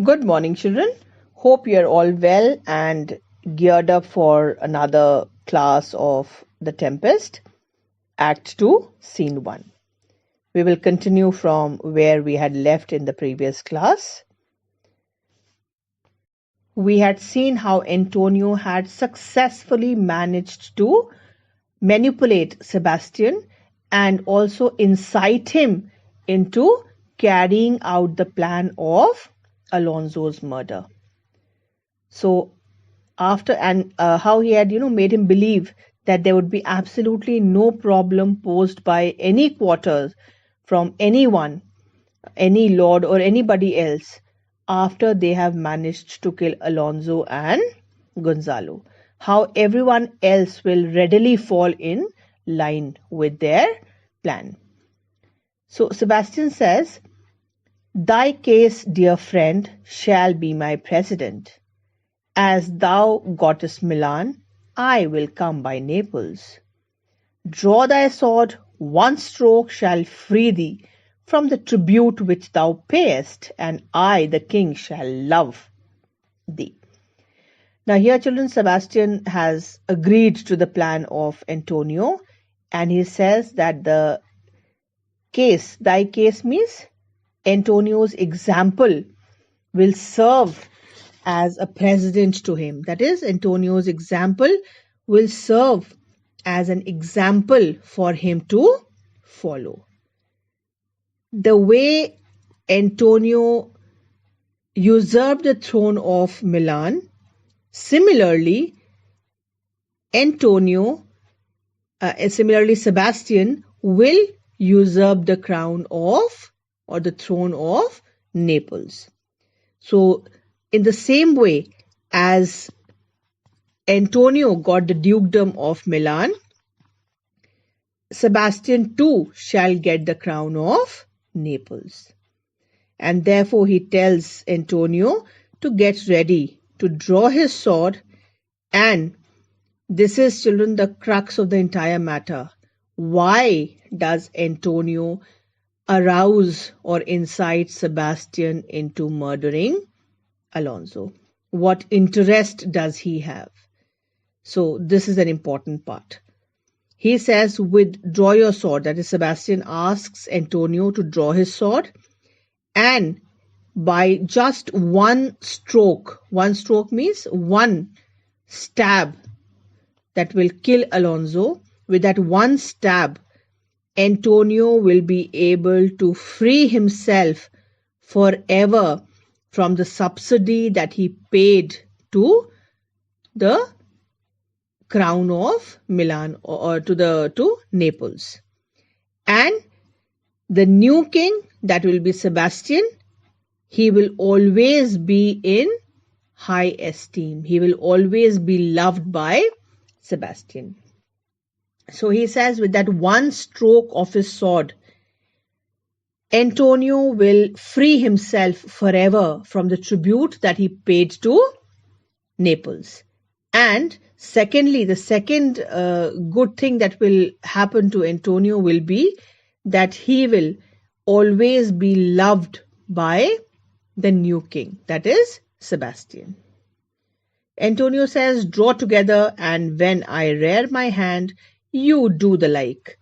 Good morning, children. Hope you're all well and geared up for another class of The Tempest, Act 2, Scene 1. We will continue from where we had left in the previous class. We had seen how Antonio had successfully managed to manipulate Sebastian and also incite him into carrying out the plan of Alonso's murder. So how he had made him believe that there would be absolutely no problem posed by any quarters from anyone, any lord or anybody else after they have managed to kill Alonso and Gonzalo. How everyone else will readily fall in line with their plan. So Sebastian says, "Thy case, dear friend, shall be my precedent. As thou gottest Milan, I will come by Naples. Draw thy sword, one stroke shall free thee from the tribute which thou payest, and I, the king, shall love thee." Now here, children, Sebastian has agreed to the plan of Antonio, and he says that thy case means Antonio's example will serve as a precedent to him. That is, Antonio's example will serve as an example for him to follow. The way Antonio usurped the throne of Milan, similarly, Sebastian will usurp the crown of or the throne of Naples. So, in the same way as Antonio got the dukedom of Milan, Sebastian too shall get the crown of Naples. And therefore he tells Antonio to get ready to draw his sword, and this is, children, the crux of the entire matter. Why does Antonio arouse or incite Sebastian into murdering Alonso? What interest does he have? So this is an important part. He says, withdraw your sword. That is, Sebastian asks Antonio to draw his sword, and by just one stroke means one stab that will kill Alonso, with that one stab, Antonio will be able to free himself forever from the subsidy that he paid to the crown of Milan or to Naples. And the new king, that will be Sebastian, he will always be in high esteem. He will always be loved by Sebastian. So he says, with that one stroke of his sword, Antonio will free himself forever from the tribute that he paid to Naples. And secondly, the second good thing that will happen to Antonio will be that he will always be loved by the new king, that is Sebastian. Antonio says, draw together, and when I rear my hand, you do the like,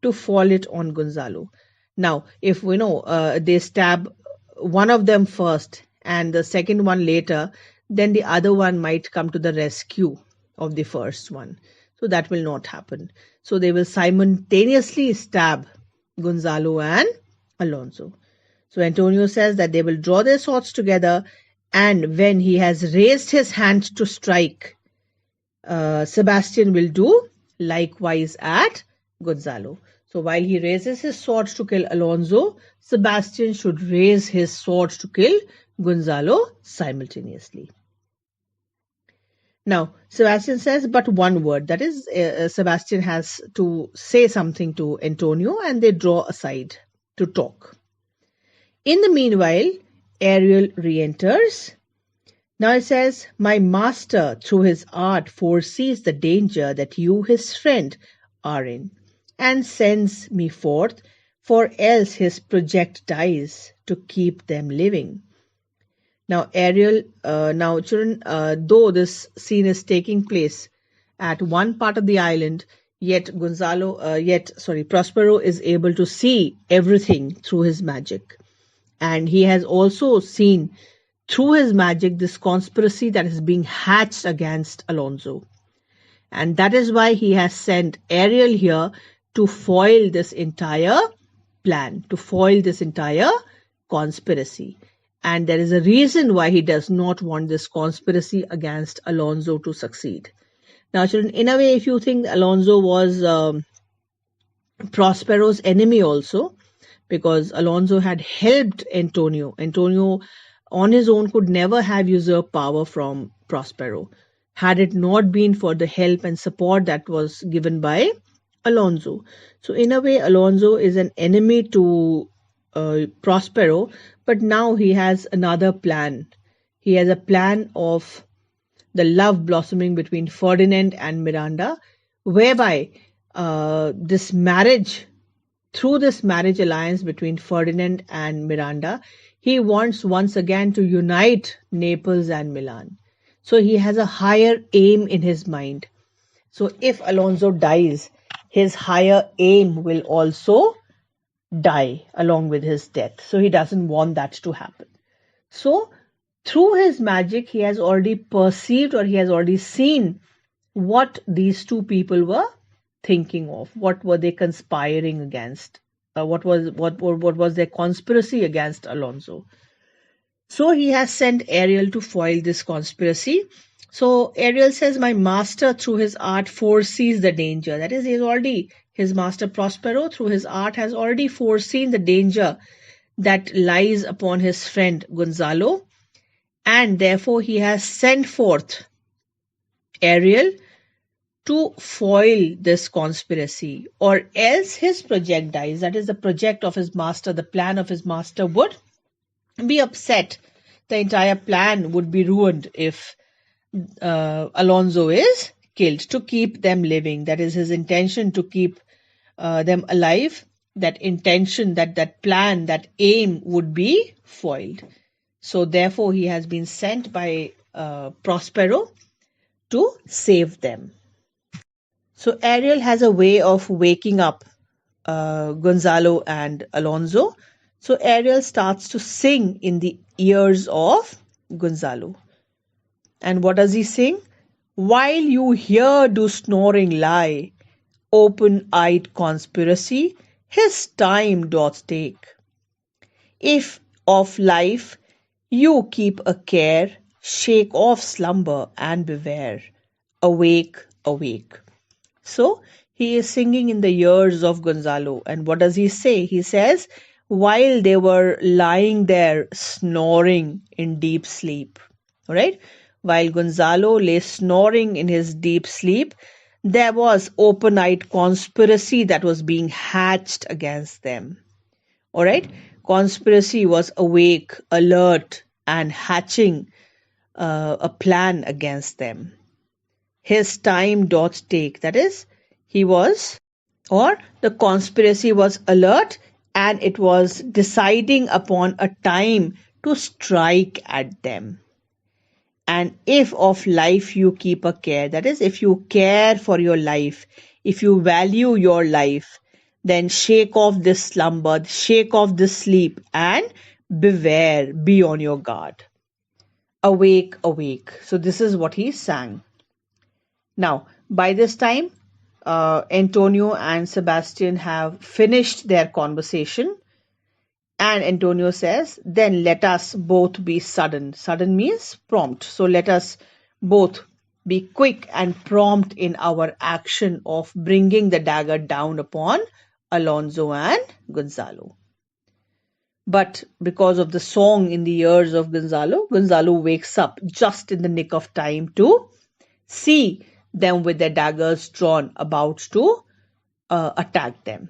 to fall it on Gonzalo. Now, if they stab one of them first and the second one later, then the other one might come to the rescue of the first one. So that will not happen. So they will simultaneously stab Gonzalo and Alonso. So Antonio says that they will draw their swords together, and when he has raised his hand to strike, Sebastian will do likewise at Gonzalo. So while he raises his sword to kill Alonso, Sebastian should raise his sword to kill Gonzalo simultaneously. Now, Sebastian says but one word. That is, Sebastian has to say something to Antonio, and they draw aside to talk. In the meanwhile, Ariel re-enters. Now it says, my master through his art foresees the danger that you, his friend, are in, and sends me forth, for else his project dies, to keep them living. Now, Ariel, now children, though this scene is taking place at one part of the island, Prospero is able to see everything through his magic. And he has also seen through his magic this conspiracy that is being hatched against Alonso. And that is why he has sent Ariel here to foil this entire plan, to foil this entire conspiracy. And there is a reason why he does not want this conspiracy against Alonso to succeed. Now, children, in a way, if you think Alonso was Prospero's enemy also, because Alonso had helped Antonio. Antonio on his own could never have usurped power from Prospero had it not been for the help and support that was given by Alonso. So in a way, Alonso is an enemy to Prospero, but now he has another plan. He has a plan of the love blossoming between Ferdinand and Miranda, whereby this marriage, through this marriage alliance between Ferdinand and Miranda, he wants once again to unite Naples and Milan. So he has a higher aim in his mind. So if Alonso dies, his higher aim will also die along with his death. So he doesn't want that to happen. So through his magic, he has already perceived, or he has already seen what these two people were thinking of. What were they conspiring against? What was their conspiracy against Alonso? So he has sent Ariel to foil this conspiracy. So Ariel says, my master through his art foresees the danger. That is, his master Prospero through his art has already foreseen the danger that lies upon his friend Gonzalo, and therefore he has sent forth Ariel to foil this conspiracy, or else his project dies. That is, the project of his master, the plan of his master would be upset. The entire plan would be ruined if Alonso is killed, to keep them living. That is his intention, to keep them alive. That intention, that plan, that aim would be foiled. So therefore he has been sent by Prospero to save them. So Ariel has a way of waking up Gonzalo and Alonso. So Ariel starts to sing in the ears of Gonzalo. And what does he sing? While you here do snoring lie, open-eyed conspiracy his time doth take. If of life you keep a care, shake off slumber and beware. Awake, awake. So he is singing in the ears of Gonzalo. And what does he say? He says, while they were lying there snoring in deep sleep, all right? While Gonzalo lay snoring in his deep sleep, there was open-eyed conspiracy that was being hatched against them. All right? Conspiracy was awake, alert, and hatching a plan against them. His time doth take. That is, the conspiracy was alert, and it was deciding upon a time to strike at them. And if of life you keep a care, that is, if you care for your life, if you value your life, then shake off this slumber, shake off this sleep, and beware, be on your guard. Awake, awake. So this is what he sang. Now, by this time, Antonio and Sebastian have finished their conversation. And Antonio says, then let us both be sudden. Sudden means prompt. So let us both be quick and prompt in our action of bringing the dagger down upon Alonso and Gonzalo. But because of the song in the ears of Gonzalo, Gonzalo wakes up just in the nick of time to see them with their daggers drawn, about to attack them.